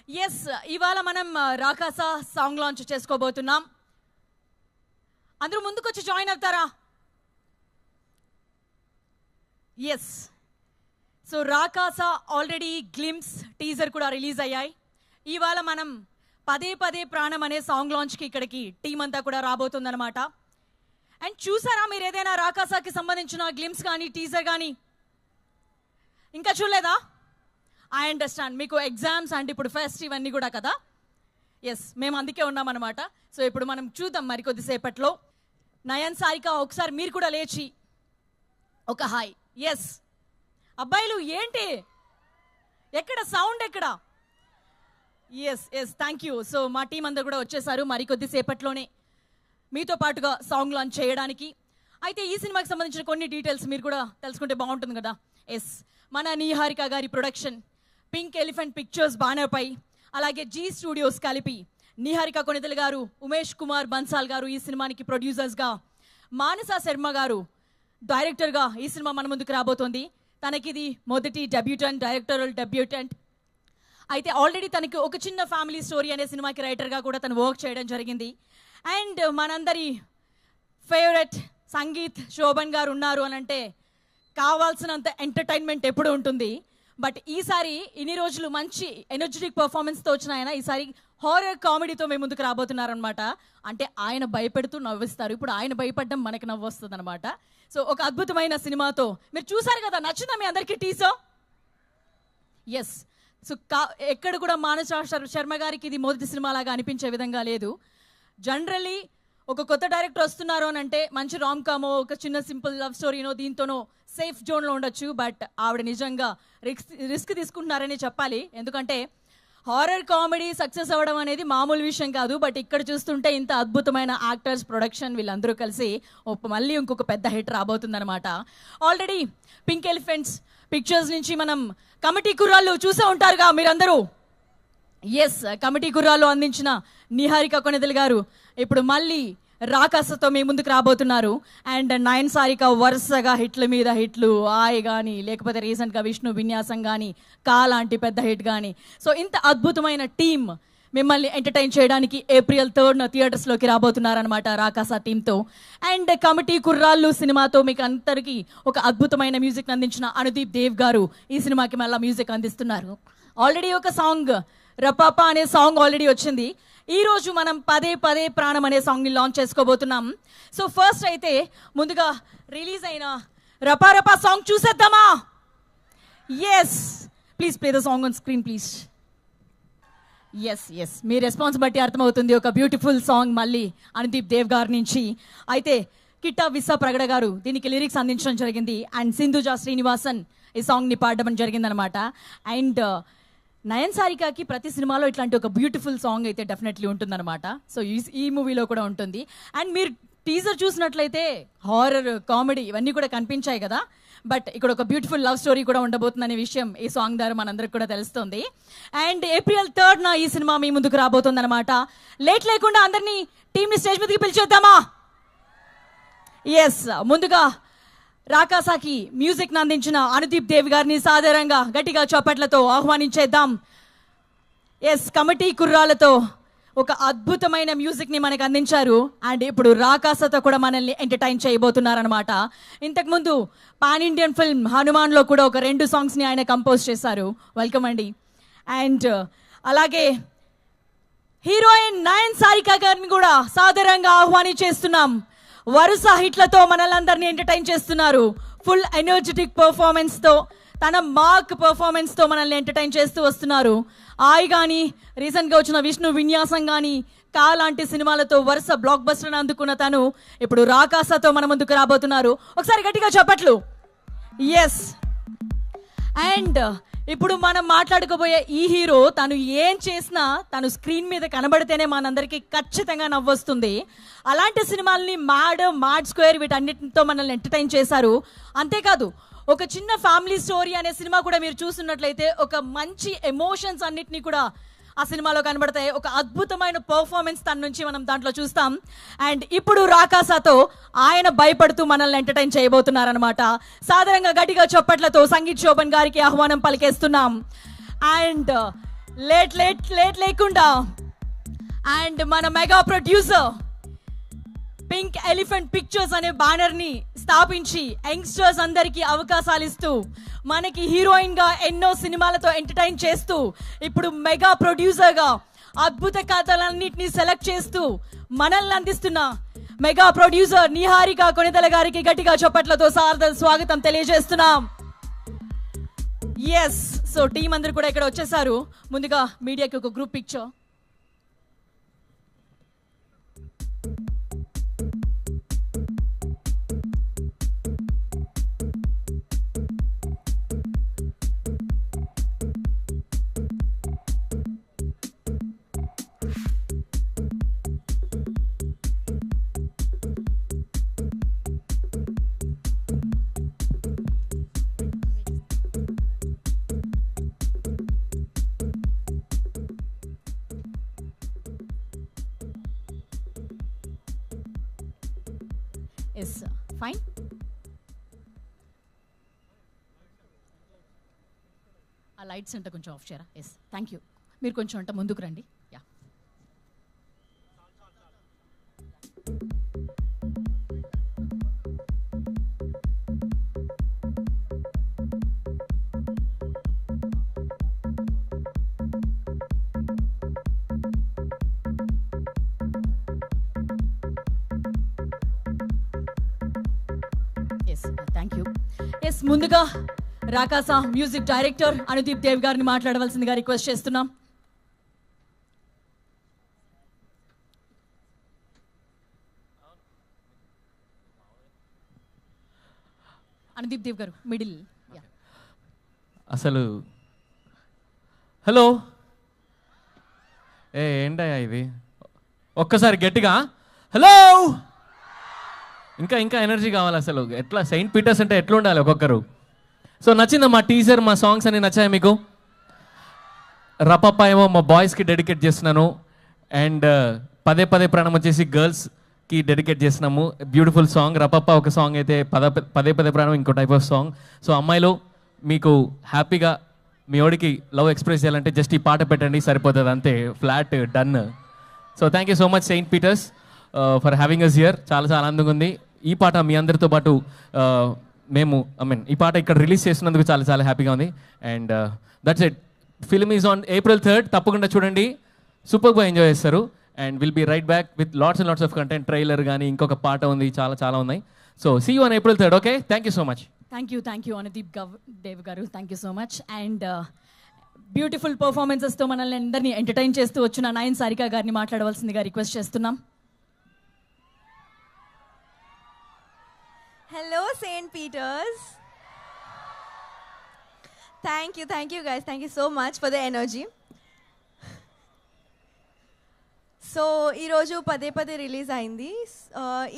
Yes, ఇవాళ మనం రాకాస song launch చేసుకోబోతున్నాం. అందరూ ముందుకొచ్చి జాయిన్ అవుతారా? Yes, so Rakasa already glimpse teaser కూడా రిలీజ్ అయ్యాయి. ఇవాళ మనం పదే పదే ప్రాణం అనే సాంగ్ లాంచ్కి ఇక్కడికి టీం అంతా కూడా రాబోతుందన్నమాట. అండ్ చూసారా మీరు ఏదైనా రాకాసాకి సంబంధించిన గ్లిమ్స్ కానీ టీజర్ కానీ? ఇంకా చూడలేదా? ఐ అండర్స్టాండ్, మీకు ఎగ్జామ్స్ అండ్ ఇప్పుడు ఫెస్ట్ ఇవన్నీ కూడా కదా. ఎస్, మేము అందుకే ఉన్నామన్నమాట. సో ఇప్పుడు మనం చూద్దాం మరి కొద్దిసేపట్లో. నయన్, సారిక ఒకసారి మీరు కూడా లేచి ఒక హాయ్. ఎస్ అబ్బాయిలు, ఏంటి ఎక్కడ సౌండ్ ఎక్కడ? Yes yes, thank you. So మా టీం అందరూ కూడా వచ్చేసారు మరి కొద్దిసేపట్లోనే మీతో పాటుగా సాంగ్ లాంచ్ చేయడానికి. అయితే ఈ సినిమాకి సంబంధించిన కొన్ని డీటెయిల్స్ మీరు కూడా తెలుసుకుంటే బాగుంటుంది కదా. ఎస్, మన నిహారిక గారి production pink elephant pictures banner పై, అలాగే జీ స్టూడియోస్ కలిపి నిహారిక కొనిదెల గారు, ఉమేష్ కుమార్ బన్సాల్ గారు ఈ సినిమానికి ప్రొడ్యూసర్స్గా, మానస శర్మ గారు డైరెక్టర్గా ఈ సినిమా మన ముందుకు రాబోతోంది. తనకిది మొదటి డెబ్యూటెంట్, డైరెక్టరల్ డెబ్యూటెంట్. అయితే ఆల్రెడీ తనకి ఒక చిన్న ఫ్యామిలీ స్టోరీ అనే సినిమాకి రైటర్గా కూడా తను వర్క్ చేయడం జరిగింది. అండ్ మనందరి ఫేవరెట్ సంగీత్ శోభన్ గారు ఉన్నారు అని అంటే కావాల్సినంత ఎంటర్టైన్మెంట్ ఎప్పుడు ఉంటుంది. బట్ ఈసారి ఇన్ని రోజులు మంచి ఎనర్జెటిక్ పర్ఫార్మెన్స్తో వచ్చిన ఆయన ఈసారి హారర్ కామెడీతో మేము ముందుకు రాబోతున్నారనమాట. అంటే ఆయన భయపెడుతూ నవ్విస్తారు, ఇప్పుడు ఆయన భయపడడం మనకి నవ్వు వస్తుంది అనమాట. సో ఒక అద్భుతమైన సినిమాతో మీరు చూసారు కదా, నచ్చిందా మీ అందరికీ టీజర్? ఎస్, సో ఎక్కడ కూడా మానస శర్మ గారికి ఇది మొదటి సినిమా లాగా అనిపించే విధంగా లేదు. జనరల్లీ ఒక కొత్త డైరెక్టర్ వస్తున్నారు అని అంటే మంచి రామ్ కామో, ఒక చిన్న సింపుల్ లవ్ స్టోరీనో దీంతోనో సేఫ్ జోన్లో ఉండొచ్చు. బట్ ఆవిడ నిజంగా రిస్క్ తీసుకుంటున్నారని చెప్పాలి. ఎందుకంటే హారర్ కామెడీ సక్సెస్ అవ్వడం అనేది మామూలు విషయం కాదు. బట్ ఇక్కడ చూస్తుంటే ఇంత అద్భుతమైన యాక్టర్స్, ప్రొడక్షన్ వీళ్ళందరూ కలిసి మళ్ళీ ఇంకొక పెద్ద హిట్ రాబోతుందన్నమాట. ఆల్రెడీ పింక్ ఎలిఫెంట్స్ పిక్చర్స్ నుంచి మనం కమిటీ కుర్రాళ్ళు చూసే ఉంటారుగా మీరందరూ. ఎస్, కమిటీ కుర్రాళ్ళు అందించిన నిహారిక కొనిదెల గారు ఇప్పుడు మళ్ళీ రాకాసతో మీ ముందుకు రాబోతున్నారు. అండ్ నయన్, సారిక వరుసగా హిట్ల మీద హిట్లు, ఆయ్ కానీ లేకపోతే రీసెంట్గా విష్ణు విన్యాసం కానీ, కా లాంటి పెద్ద హిట్ కానీ. సో ఇంత అద్భుతమైన టీం మిమ్మల్ని ఎంటర్టైన్ చేయడానికి April 3rd థియేటర్స్లోకి రాబోతున్నారనమాట రాకాస టీంతో. అండ్ కమిటీ కుర్రాళ్ళు సినిమాతో మీకు అందరికీ ఒక అద్భుతమైన మ్యూజిక్ అందించిన అనుదీప్ దేవ్ గారు ఈ సినిమాకి మళ్ళీ మ్యూజిక్ అందిస్తున్నారు. ఆల్రెడీ ఒక సాంగ్ రపాపా అనే సాంగ్ ఆల్రెడీ వచ్చింది. ఈ రోజు మనం పదే పదే ప్రాణం అనే సాంగ్ని లాంచ్ చేసుకోబోతున్నాం. సో ఫస్ట్ అయితే ముందుగా రిలీజ్ అయిన రపా రపా సాంగ్ చూసేద్దామా? Yes, please play the song on screen please. Yes yes, మీ రెస్పాన్స్ బట్టి అర్థమవుతుంది ఒక బ్యూటిఫుల్ సాంగ్ మళ్ళీ అనుదీప్ దేవ్ గారి నుంచి. అయితే కిట్టా విసా ప్రగడ గారు దీనికి లిరిక్స్ అందించడం జరిగింది. అండ్ సింధుజా శ్రీనివాసన్ ఈ సాంగ్ని పాడడం జరిగిందనమాట. అండ్ నయన్, సారికకి ప్రతి సినిమాలో ఇట్లాంటి ఒక బ్యూటిఫుల్ సాంగ్ అయితే డెఫినెట్లీ ఉంటుందన్నమాట. సో ఈ మూవీలో కూడా ఉంటుంది. అండ్ మీరు టీజర్ చూసినట్లయితే హారర్, కామెడీ ఇవన్నీ కూడా కనిపించాయి కదా. బట్ ఇక్కడ ఒక బ్యూటిఫుల్ లవ్ స్టోరీ కూడా ఉండబోతుందనే విషయం ఈ సాంగ్ ద్వారా మనందరికి కూడా తెలుస్తుంది. అండ్ April 3rd ఈ సినిమా మీ ముందుకు రాబోతుంది అనమాట. లేట్ లేకుండా అందరినీ టీంని స్టేజ్ మీదకి పిలిచేద్దామా? ఎస్, ముందుగా రాకాసాకి మ్యూజిక్ అందించిన అనుదీప్ దేవ్ గారిని సాధారణంగా గట్టిగా చప్పట్లతో ఆహ్వానించేద్దాం. ఎస్, కమిటీ కుర్రాలతో ఒక అద్భుతమైన మ్యూజిక్ని మనకు అందించారు. అండ్ ఇప్పుడు రాకాసతో కూడా మనల్ని ఎంటర్టైన్ చేయబోతున్నారనమాట. ఇంతకుముందు పాన్ ఇండియన్ ఫిల్మ్ హనుమాన్లో కూడా ఒక 2 సాంగ్స్ని ఆయన కంపోజ్ చేశారు. వెల్కమ్ అండి. అండ్ అలాగే హీరోయిన్ నయన్, సారిక గారిని కూడా సాధారణంగా ఆహ్వానించేస్తున్నాం. వరుస హిట్లతో మనల్ని అందరినీ ఎంటర్టైన్ చేస్తున్నారు. ఫుల్ ఎనర్జెటిక్ పర్ఫార్మెన్స్తో, తన మార్క్ పర్ఫార్మెన్స్తో మనల్ని ఎంటర్టైన్ చేస్తూ వస్తున్నారు. ఆయ్ కానీ, రీసెంట్గా వచ్చిన విష్ణు విన్యాసం కానీ, కా లాంటి సినిమాలతో వరుస బ్లాక్ బస్టర్ అందుకున్న తను ఇప్పుడు రాకాసతో మన ముందుకు రాబోతున్నారు. ఒకసారి గట్టిగా చెప్పట్లు. ఎస్, అండ్ ఇప్పుడు మనం మాట్లాడుకోబోయే ఈ హీరో తను ఏం చేసినా తను స్క్రీన్ మీద కనబడితేనే మనందరికీ ఖచ్చితంగా నవ్వొస్తుంది. అలాంటి సినిమాల్ని మ్యాడ్ స్క్వేర్ వీటన్నిటితో మనల్ని ఎంటర్టైన్ చేశారు. అంతేకాదు ఒక చిన్న ఫ్యామిలీ స్టోరీ అనే సినిమా కూడా మీరు చూస్తున్నట్లయితే ఒక మంచి ఎమోషన్స్ అన్నిటినీ కూడా ఆ సినిమాలో కనబడతాయి. ఒక అద్భుతమైన పర్ఫార్మెన్స్ తన నుంచి మనం దాంట్లో చూస్తాం. అండ్ ఇప్పుడు రాకాసతో ఆయన భయపడుతూ మనల్ని ఎంటర్టైన్ చేయబోతున్నారనమాట. సాధారణంగా గట్టిగా చప్పట్లతో సంగీత్ శోభన్ గారికి ఆహ్వానం పలికేస్తున్నాం. అండ్ లేట్ లేకుండా అండ్ మన mega producer pink elephant pictures అనే బ్యానర్ ని స్థాపించి యంగ్స్టర్స్ అందరికీ అవకాశాలు ఇస్తూ మనకి హీరోయిన్ గా ఎన్నో సినిమాలతో ఎంటర్టైన్ చేస్తూ ఇప్పుడు మెగా ప్రొడ్యూసర్ గా అద్భుత కథలన్నింటినీ సెలెక్ట్ చేస్తూ మనల్ని అందిస్తున్న మెగా ప్రొడ్యూసర్ నిహారిక కొనిదల గారికి గట్టిగా చప్పట్లతో సాదర స్వాగతం తెలియజేస్తున్నాం. ఎస్, సో టీం అందరు కూడా ఇక్కడ వచ్చేసారు. ముందుగా మీడియాకి ఒక గ్రూప్ పిక్చర్. Yes fine. ఆ లైట్స్ అంటే కొంచెం ఆఫ్ చేయరా? Yes, thank you. మీరు కొంచెం అంటే ముందుకు రండి. Yeah, thank you. ఎస్, ముందుగా రాకాసా మ్యూజిక్ డైరెక్టర్ అనుదీప్ దేవ్ గారిని మాట్లాడవలసిందిగా రిక్వెస్ట్ చేస్తున్నాం. అనుదీప్ దేవ్ గారు మిడిల్. అసలు హలో ఏంటయ్యా ఇది? ఒక్కసారి గట్టిగా హలో. ఇంకా ఎనర్జీ కావాలి. అసలు ఎట్లా సెయింట్ పీటర్స్ అంటే ఎట్లా ఉండాలి ఒక్కొక్కరు? సో నచ్చిందా మా టీజర్, మా సాంగ్స్ అన్ని నచ్చాయి మీకు? రపప్ప ఏమో మా బాయ్స్కి డెడికేట్ చేస్తున్నాను, అండ్ పదే ప్రాణం వచ్చేసి గర్ల్స్కి డెడికేట్ చేస్తున్నాము. బ్యూటిఫుల్ సాంగ్ రపప్ప ఒక సాంగ్ అయితే, పదే ప్రాణం ఇంకో టైప్ ఆఫ్ సాంగ్. సో అమ్మాయిలు మీకు హ్యాపీగా మీ ఓడికి లవ్ ఎక్స్ప్రెస్ చేయాలంటే జస్ట్ ఈ పాట పెట్టండి, సరిపోతుంది అంతే, flat done. So thank you so much Saint Peter's for having us here. చాలా ఆనందంగా ఉంది. ఈ పాట మీ అందరితో పాటు ఈ పాట ఇక్కడ రిలీజ్ చేస్తున్నందుకు చాలా హ్యాపీగా ఉంది. And that's it. Film is on April 3rd. తప్పకుండా చూడండి, సూపర్గా ఎంజాయ్ చేస్తారు. And will be right back with lots of content. Trailer కానీ ఇంకొక పాట ఉంది, చాలా ఉన్నాయి. So see you on April 3rd. Okay, thank you so much. Thank you Anudeep Dev గారు. Thank you so much. And beautiful పర్ఫార్మెన్సెస్తో మనల్ని అందరినీ ఎంటర్టైన్ చేస్తూ వచ్చిన నయన్ సారిక గారిని మాట్లాడవలసిందిగా రిక్వెస్ట్ చేస్తున్నాం. Hello, St. Peters. Thank you guys. Thank you so much for the energy. So ఈరోజు పదే రిలీజ్ అయింది.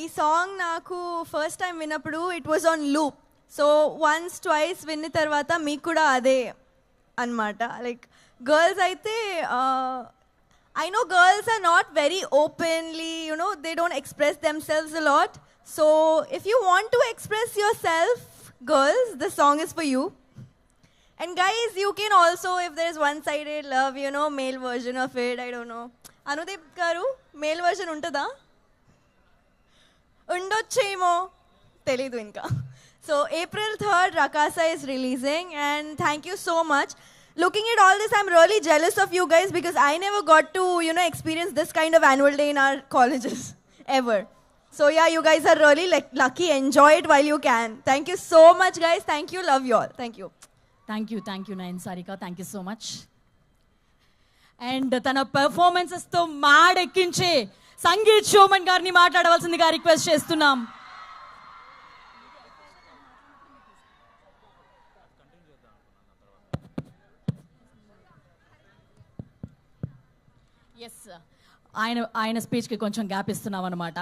ఈ సాంగ్ నాకు ఫస్ట్ టైం విన్నప్పుడు it was on loop. So once twice విన్న తర్వాత మీకు కూడా అదే అన్నమాట. లైక్ గర్ల్స్ అయితే I know girls are not very openly, they don't express themselves a lot. So if you want to express yourself, girls, this song is for you. And guys, you can also, if there is one-sided love, male version of it, I don't know. Anudeep garu, male version untada? Undochemo telidu inka. So April 3rd, Rakasa is releasing, and thank you so much. Looking at all this, I'm really jealous of you guys because I never got to, experience this kind of annual day in our colleges, ever. So yeah, you guys are really lucky. Enjoy it while you can. Thank you so much, guys. Thank you. Love you all. Thank you. Thank you, Nayan Sarika. Thank you so much. And tana performances తో మాడెక్కించే సంగీత్ షోమన్ గారిని మాట్లాడవలసిందిగా request చేస్తున్నాం. Yes, ఆయన స్పీచ్కి కొంచెం gap ఇస్తున్నాం అనమాట.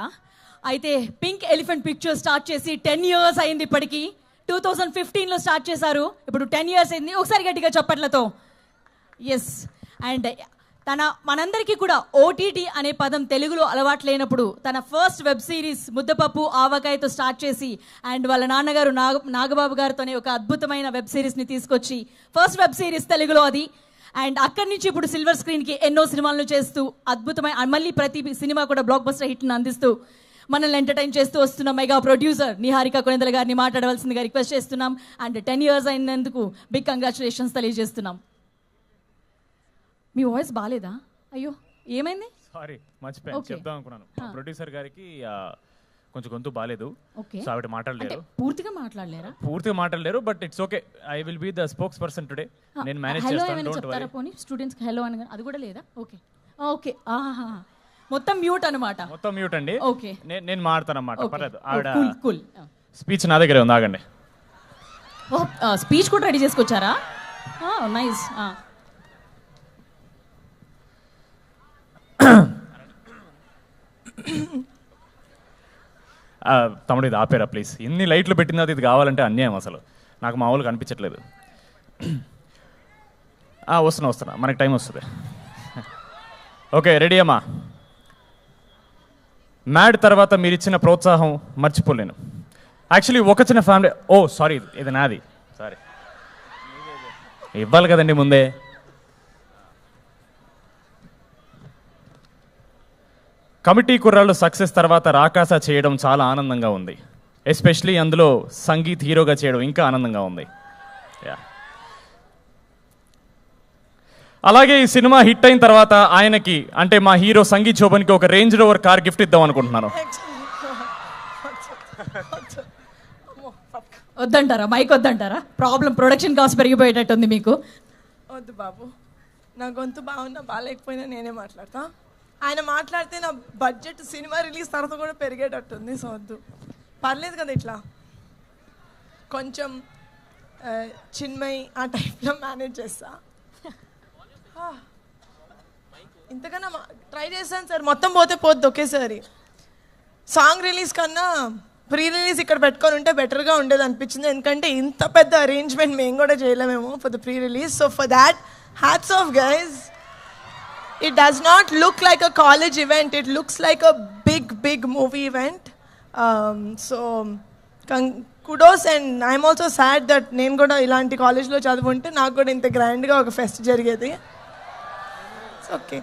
అయితే pink elephant picture start చేసి 10 years అయింది. ఇప్పటికీ 2015లో స్టార్ట్ చేశారు, ఇప్పుడు 10 years అయింది. ఒకసారి గట్టిగా చప్పట్లతో. ఎస్, అండ్ మనందరికీ కూడా ఓటీటీ అనే పదం తెలుగులో అలవాటు లేనప్పుడు తన ఫస్ట్ వెబ్ సిరీస్ ముద్దపప్పు ఆవకాయతో స్టార్ట్ చేసి అండ్ వాళ్ళ నాన్నగారు నాగబాబు గారితోనే ఒక అద్భుతమైన వెబ్ సిరీస్ని తీసుకొచ్చి ఫస్ట్ వెబ్ సిరీస్ తెలుగులో అది. అండ్ అక్కడి నుంచి ఇప్పుడు సిల్వర్ స్క్రీన్కి ఎన్నో సినిమాలను చేస్తూ అద్భుతమైన మళ్ళీ ప్రతి సినిమా కూడా బ్లాక్ బస్టర్ హిట్ను అందిస్తూ మనల్ని ఎంటర్టైన్ చేస్తూ వస్తున్న మెగా ప్రొడ్యూసర్ నిహారిక కొణిదెల గారిని మాట్లాడవలసిందిగా రిక్వెస్ట్ చేస్తున్నాం. అండ్ 10 years అయినందుకు బిగ్ కంగ్రాచులేషన్స్ తెలియజేస్తున్నాం. మీ వాయిస్ బాగాలేదా? అయ్యో ఏమైంది? సారీ మర్చిపోయాను చెప్దాం అనుకున్నాను. ప్రొడ్యూసర్ గారికి కొంచెం గొంతు బాగాలేదు, సో ఆవిడ మాట్లాడలేరు. పూర్తిగా మాట్లాడలేరు but it's okay. I will be the spokes person today. నేను మేనేజ్ చేస్తాను. Don't worry. పోనీ స్టూడెంట్స్ హలో అని అది కూడా లేదా? ఓకే ఓకే మొత్తం మ్యూట్ అన్నమాట. మొత్తం మ్యూట్ అండి. ఓకే నేను మాడతాను అన్నమాట. పర్లేదు. ఆవిడ కూల్ స్పీచ్ నా దగ్గరే ఉంది, ఆగండి. స్పీచ్ కూడా రెడీ చేసుకొచ్చారా? నైస్. తమ్ముడు ఇది ఆపేరా ప్లీజ్. ఎన్ని లైట్లు పెట్టినా ఇది కావాలంటే అన్యాయం. అసలు నాకు మామూలుగా అనిపించట్లేదు. వస్తున్నా మనకి టైం వస్తుంది. ఓకే రెడీ అమ్మా. మ్యాడ్ తర్వాత మీరు ఇచ్చిన ప్రోత్సాహం మర్చిపోలేను. యాక్చువల్లీ ఒక చిన్న ఫ్యామిలీ సారీ ఇది నాది, సారీ ఇవ్వాలి కదండి ముందే. కమిటీ కుర్రాళ్ళు సక్సెస్ తర్వాత రాకాస చేయడం చాలా ఆనందంగా ఉంది. ఎస్పెషలీ అందులో సంగీత్ హీరోగా చేయడం ఇంకా ఆనందంగా ఉంది. అలాగే ఈ సినిమా హిట్ అయిన తర్వాత ఆయనకి అంటే మా హీరో సంగీత్ శోభన్కి ఒక రేంజ్ రోవర్ కార్ గిఫ్ట్ ఇద్దాం అనుకుంటున్నాను. వద్దంటారా? మైక్ వద్దంటారా? ప్రాబ్లం ప్రొడక్షన్ కాస్ట్ పెరిగిపోయేటట్టుంది మీకు. వద్దు బాబు, నా గొంతు బాగున్నా బాగాలేకపోయినా నేనే మాట్లాడతా. ఆయన మాట్లాడితే నా బడ్జెట్ సినిమా రిలీజ్ తర్వాత కూడా పెరిగేటట్టుంది. సో వద్దు, పర్లేదు కదా. ఇట్లా కొంచెం చిన్మయి ఆ టైప్లో మేనేజ్ చేస్తా. ఇంతకన్నా ట్రై చేస్తాను సార్. మొత్తం పోతే పోద్ది ఒకేసారి. సాంగ్ రిలీజ్ కన్నా ప్రీ రిలీజ్ ఇక్కడ పెట్టుకొని ఉంటే బెటర్గా ఉండేది అనిపించింది. ఎందుకంటే ఇంత పెద్ద అరేంజ్మెంట్ మేము కూడా చేయలేమేమో for the pre release. So for that hats off guys. It does not look like a college event. It looks like a big movie event. So kudos, and I'm also sad that నేను కూడా ఇలాంటి కాలేజ్లో చదువుంటే నాకు కూడా ఇంత గ్రాండ్గా ఒక pest జరిగేది. ఓకే,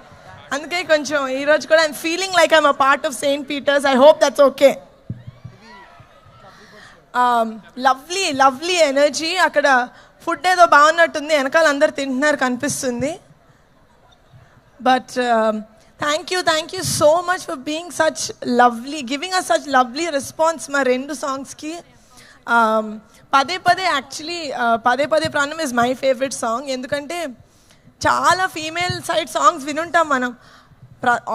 అందుకే కొంచెం ఈరోజు కూడా I'm feeling like I'm a part of Saint Peter's. I hope that's okay. Lovely energy. అక్కడ ఫుడ్ ఏదో బాగున్నట్టుంది, వెనకాల అందరు తింటున్నారు కనిపిస్తుంది. But thank you so much for being such lovely, giving us such lovely response మా రెండు సాంగ్స్కి. పదే యాక్చువల్లీ పదే ప్రాణం ఇస్ మై ఫేవరెట్ సాంగ్. ఎందుకంటే చాలా ఫీమేల్ సైడ్ సాంగ్స్ వినుంటాం మనం.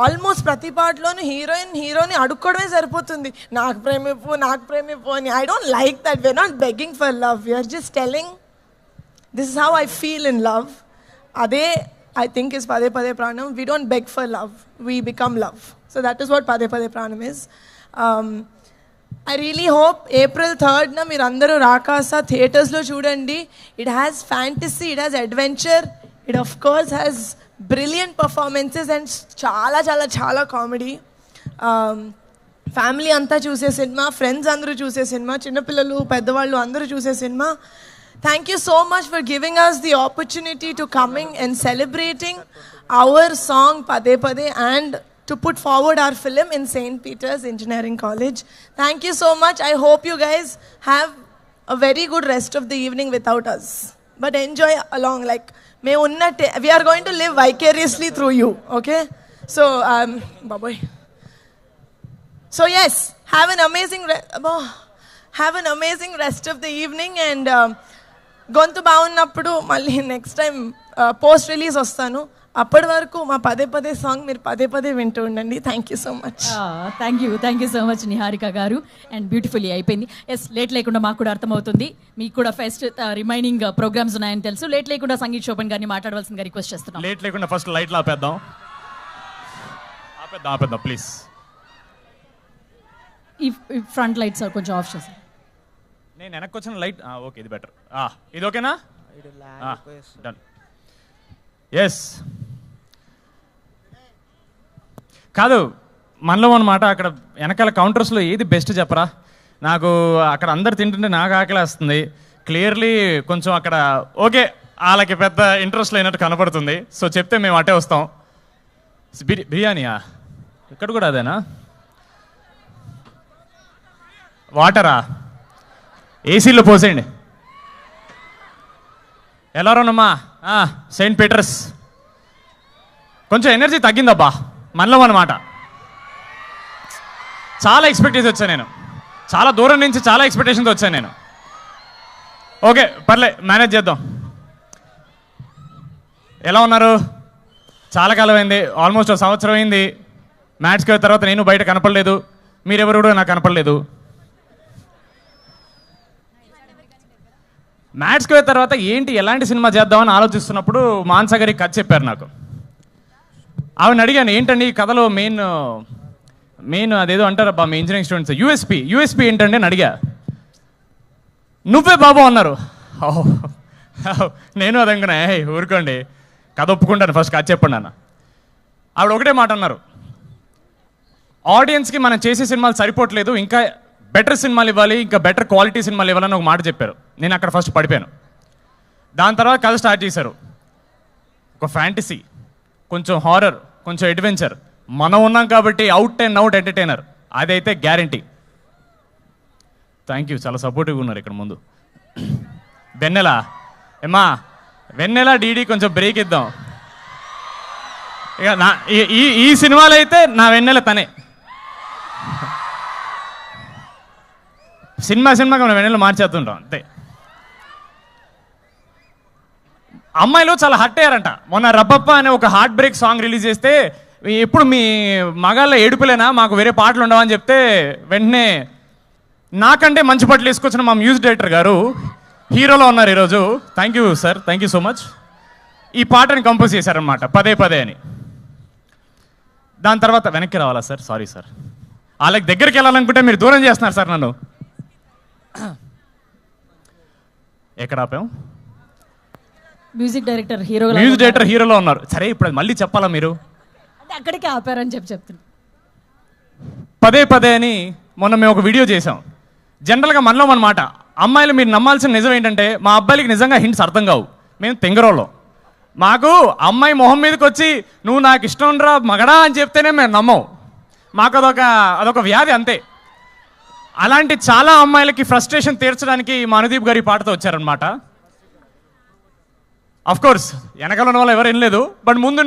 ఆల్మోస్ట్ ప్రతి పాటలోనూ హీరోని అడుక్కోవడమే సరిపోతుంది, నాకు ప్రేమిప్పు అని. I don't like that. We're not begging for love, we're just telling this is how I feel in love. అదే I think is Pade Pade Pranam. We don't beg for love, we become love. So that is what Pade Pade Pranam is. I really hope April 3rd na meer andaru Rakasa theaters lo chudandi. It has fantasy, it has adventure, it of course has brilliant performances and చాలా comedy. Family anta choose cinema, friends andaru choose cinema, chinna pillalu peddavallu andaru choose cinema. Thank you so much for giving us the opportunity to coming and celebrating our song Pade Pade and to put forward our film in St. Peter's Engineering College. Thank you so much. I hope you guys have a very good rest of the evening without us. But enjoy along. Like, we are going to live vicariously through you. Okay? So, bye-bye. So yes, have an amazing rest of the evening and గొంతు బాగున్నప్పుడు మళ్ళీ next time post release వస్తాను. అప్పటి వరకు మా పదే పదే song మీరు పదే వింటూ ఉండండి. Thank you so much. Thank you so much Niharika గారు. అండ్ బ్యూటిఫుల్లీ అయిపోయింది. ఎస్, లేట్ లేకుండా మాకు కూడా అర్థమవుతుంది మీకు కూడా ఫెస్ట్ రిమైనింగ్ ప్రోగ్రామ్స్ ఉన్నాయని తెలుసు. లేట్ లేకుండా సంగీత్ శోభన్ గారిని మాట్లాడవలసిందిగా రిక్వెస్ట్ చేస్తున్నాం. లేట్ లేకుండా ఫస్ట్ లైట్లు ఆపేద్దాం ప్లీజ్. ఈ ఫ్రంట్ లైట్స్ కొంచెం ఆఫ్ చేస్తాం. నేను వెనక్కి వచ్చిన లైట్ ఓకే, ఇది బెటర్. ఇది ఓకేనా? డన్. ఎస్, కాదు మనలో అన్నమాట. అక్కడ వెనకాల కౌంటర్స్లో ఏది బెస్ట్ చెప్పరా? నాకు అక్కడ అందరు తింటుంటే నాకు ఆకలేస్తుంది. క్లియర్లీ కొంచెం అక్కడ ఓకే వాళ్ళకి పెద్ద ఇంట్రెస్ట్ లేనట్టు కనపడుతుంది. సో చెప్తే మేము అటే వస్తాం. బిర్యానీయా? ఇక్కడ కూడా అదేనా? వాటరా? ఏసీలో పోసేయండి. ఎలా ఉన్నామ్మా? Saint Peter's. కొంచెం ఎనర్జీ తగ్గిందబ్బా మనలో అన్నమాట. చాలా ఎక్స్పెక్టేషన్ వచ్చాను నేను, చాలా దూరం నుంచి చాలా ఎక్స్పెక్టేషన్తో వచ్చాను నేను. ఓకే పర్లే, మేనేజ్ చేద్దాం. ఎలా ఉన్నారు? చాలా కాలం అయింది, ఆల్మోస్ట్ 1 సంవత్సరం అయింది. మ్యాచ్కి అయిన తర్వాత నేను బయట కనపడలేదు, మీరెవరు కూడా నాకు కనపడలేదు. మ్యాచ్కి అయిన తర్వాత ఏంటి ఎలాంటి సినిమా చేద్దామని ఆలోచిస్తున్నప్పుడు మాన్సా గారికి కథ చెప్పారు నాకు. ఆవిడని అడిగాను, ఏంటండి ఈ కథలో మెయిన్ అదేదో అంటారబ్బా మీ ఇంజనీరింగ్ స్టూడెంట్స్, యూఎస్పీ ఏంటండి అని అడిగా. నువ్వే బాబు అన్నారు. ఓహ్ నేను అదనుకున్నా, ఊరుకోండి కథ ఒప్పుకుంటాను, ఫస్ట్ కథ చెప్పండి అన్న. ఆవిడ ఒకటే మాట అన్నారు, ఆడియన్స్కి మనం చేసే సినిమాలు సరిపోవట్లేదు, ఇంకా బెటర్ సినిమాలు ఇవ్వాలి, ఇంకా బెటర్ క్వాలిటీ సినిమాలు ఇవ్వాలని ఒక మాట చెప్పారు. నేను అక్కడ ఫస్ట్ పడిపోయాను. దాని తర్వాత కథ స్టార్ట్ చేశారు. ఒక ఫ్యాంటసీ, కొంచెం హారర్, కొంచెం అడ్వెంచర్. మనం ఉన్నాం కాబట్టి అవుట్ అండ్ అవుట్ ఎంటర్టైనర్, అదైతే గ్యారంటీ. థ్యాంక్ యూ, చాలా సపోర్టివ్గా ఉన్నారు ఇక్కడ ముందు. వెన్నెల ఏమ్మా, వెన్నెల డీడీ కొంచెం బ్రేక్ ఇద్దాం. ఇక ఈ సినిమాలో అయితే నా వెన్నెల తనే. సినిమాకి మనం వెన్నెల మార్చేస్తుంటాం అంతే. అమ్మాయిలు చాలా హర్ట్ అయ్యారంట. మొన్న రబ్బప్ప అనే ఒక హార్ట్ బ్రేక్ సాంగ్ రిలీజ్ చేస్తే, ఎప్పుడు మీ మగాళ్ళ ఏడుపులేనా, మాకు వేరే పాటలు ఉండవని చెప్తే వెంటనే నాకంటే మంచి పాటలు వేసుకొచ్చిన మా మ్యూజిక్ డైరెక్టర్ గారు హీరోలో ఉన్నారు ఈరోజు. Thank you sir, thank you so much. ఈ పాటని కంపోజ్ చేశారనమాట, పదే పదే అని. దాని తర్వాత వెనక్కి రావాలా సార్? సారీ సార్, వాళ్ళకి దగ్గరికి వెళ్ళాలనుకుంటే మీరు దూరం చేస్తున్నారు సార్ నన్ను. ఎక్కడ ఆపాం? మ్యూజిక్ డైరెక్టర్ హీరోలో ఉన్నారు. సరే ఇప్పుడు అది మళ్ళీ చెప్పాలా మీరు? అక్కడికి ఆపారని చెప్తున్నా. పదే పదే అని మొన్న మేము ఒక వీడియో చేసాం. జనరల్గా మనలో అన్నమాట, అమ్మాయిలు మీరు నమ్మాల్సిన నిజం ఏంటంటే, మా అబ్బాయిలకి నిజంగా హింట్స్ అర్థం కావు. మేము తెంగరోళ్ళం. మాకు అమ్మాయి మొహం మీదకి వచ్చి నువ్వు నాకు ఇష్టం రా మగడా అని చెప్తేనే మేము నమ్మం. మాకు అదొక వ్యాధి అంతే. అలాంటి చాలా అమ్మాయిలకి ఫ్రస్ట్రేషన్ తీర్చడానికి మా అనుదీప్ గారి పాటతో వచ్చారనమాట. అఫ్ కోర్స్ వెనకాల ఉన్న వాళ్ళు ఎవరు వినలేదు, బట్ ముందు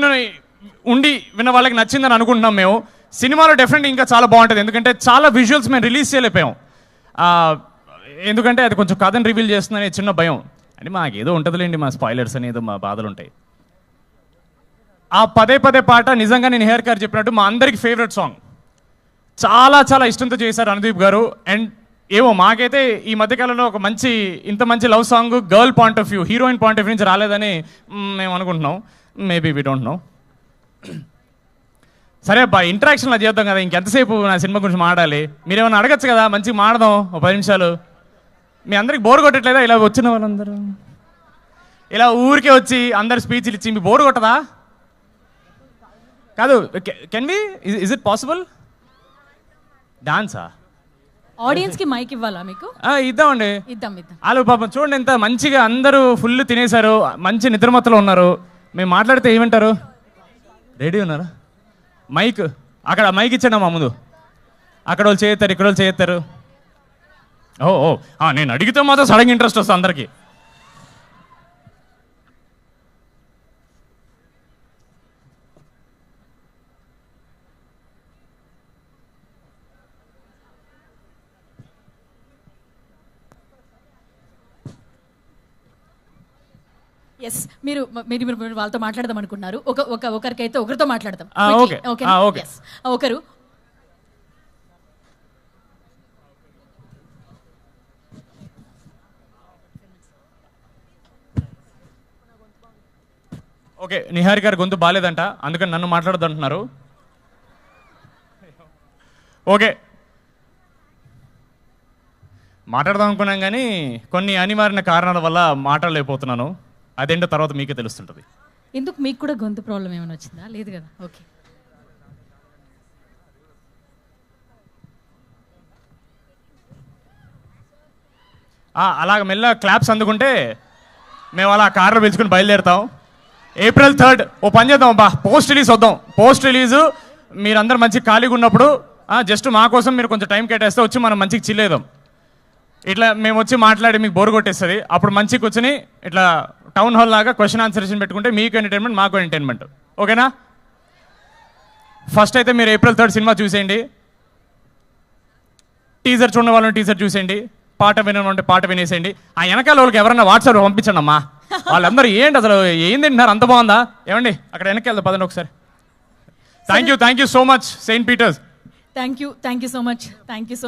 ఉండి విన్న వాళ్ళకి నచ్చిందని అనుకుంటున్నాం మేము. సినిమాలో డెఫినెట్గా ఇంకా చాలా బాగుంటుంది, ఎందుకంటే చాలా విజువల్స్ మేము రిలీజ్ చేయలేకపోయాం. ఎందుకంటే అది కొంచెం కథను రివీల్ చేస్తుందని చిన్న భయం. అంటే మాకు ఏదో ఉంటుందిలేండి, మా స్పాయిలర్స్ అనేది మా బాధలు ఉంటాయి. ఆ పదే పదే పాట నిజంగా నేను హెయిర్ గారు చెప్పినట్టు మా అందరికి ఫేవరెట్ సాంగ్. చాలా చాలా ఇష్టంతో చేశారు అనుదీప్ గారు. అండ్ ఏమో మాకైతే ఈ మధ్యకాలంలో ఒక ఇంత మంచి love song girl point of view, heroine point of view నుంచి రాలేదని మేము అనుకుంటున్నాం. Maybe we don't know. సరే అబ్బా, ఇంటరాక్షన్లో చేద్దాం కదా, ఇంకెంతసేపు నా సినిమా గురించి మాట్లాడాలి? మీరేమన్నా అడగచ్చు కదా, మంచిగా మాడదాం ఒక 10 నిమిషాలు. మీ అందరికి బోర్ కొట్టట్లేదా? ఇలా వచ్చిన వాళ్ళందరూ ఇలా ఊరికే వచ్చి అందరు స్పీచ్లు ఇచ్చి మీ బోర్ కొట్టదా? కాదు, can we, is it possible? డాన్సా? ఆడియన్స్ కి మైక్ ఇవ్వాలా మీకు? ఇద్దామండి, ఇద్దాం. వాళ్ళు పాపం చూడండి ఎంత మంచిగా అందరూ ఫుల్ తినేశారు, మంచి నిద్రమత్తలో ఉన్నారు. మేము మాట్లాడితే ఏమంటారు? రెడీ ఉన్నారా? మైక్ అక్కడ మైక్ ఇచ్చాను మా ముందు. అక్కడ వాళ్ళు చేస్తారు, ఇక్కడ వాళ్ళు చేస్తారు. నేను అడిగితే మాత్రం సడన్ ఇంట్రెస్ట్ వస్తుంది అందరికీ. ఎస్, మీరు వాళ్ళతో మాట్లాడదాం అనుకున్నారు. ఒకరికైతే ఒకరితో మాట్లాడదాం. ఓకే. ఒకరు ఓకే, నిహారి గారి గొంతు బాగాలేదంట, అందుకని నన్ను మాట్లాడద్దు అంటున్నారు. ఓకే, మాట్లాడదాం అనుకున్నాం కానీ కొన్ని అనివార్య కారణాల వల్ల మాట్లాడలేకపోతున్నాను. అదేంటో తర్వాత మీకే తెలుస్తుంటుంది. ఎందుకు, మీకు కూడా గొంతు ప్రాబ్లం ఏమైనా వచ్చిందా? లేదు కదా. ఓకే, అలాగ మెల్ల క్లాప్స్ అందుకుంటే మేము అలా కార్లో పిలుచుకుని బయలుదేరుతాం. April 3rd ఓ పని చేద్దాం అబ్బా, పోస్ట్ రిలీజ్ వద్దాం. పోస్ట్ రిలీజ్ మీరందరూ మంచి ఖాళీగా ఉన్నప్పుడు జస్ట్ మా కోసం మీరు కొంచెం టైం కేటాయిస్తే వచ్చి మనం మంచిగా చిల్లేదాం. ఇట్లా మేము వచ్చి మాట్లాడి మీకు బోర్ కొట్టేస్తుంది. అప్పుడు మంచిగా కూర్చొని ఇట్లా టౌన్ హాల్ లాగా క్వశ్చన్ ఆన్సర్ సెషన్ పెట్టుకుంటే మీకు ఎంటర్టైన్మెంట్, మాకు ఎంటర్టైన్మెంట్. ఓకేనా? ఫస్ట్ అయితే మీరు April 3rd సినిమా చూసేయండి. టీజర్ చూడని వాళ్ళని టీజర్ చూసేయండి, పాట వినంటే పాట వినేసేయండి. ఆ వెనకాల వాళ్ళకి ఎవరన్నా వాట్సాప్ పంపించండి అమ్మా. వాళ్ళందరూ ఏంటి అసలు ఏం తింటున్నారు, అంత బాగుందా? ఏమండి అక్కడ వెనక్కి వెళ్దాం పదండి ఒకసారి. Thank you so much Saint Peter's. Thank you so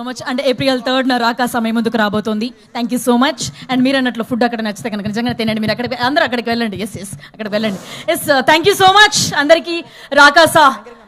much. And April 3rd రాకా సమయం ముందుకు రాబోతోంది. Thank you so much. And మీరు అన్నట్లు ఫుడ్ అక్కడ నచ్చితే కనుక నిజంగా తినండి. మీరు అందరూ అక్కడికి వెళ్ళండి. ఎస్ అక్కడికి వెళ్ళండి. థ్యాంక్ యూ సో మచ్ అందరికీ. రాకాసా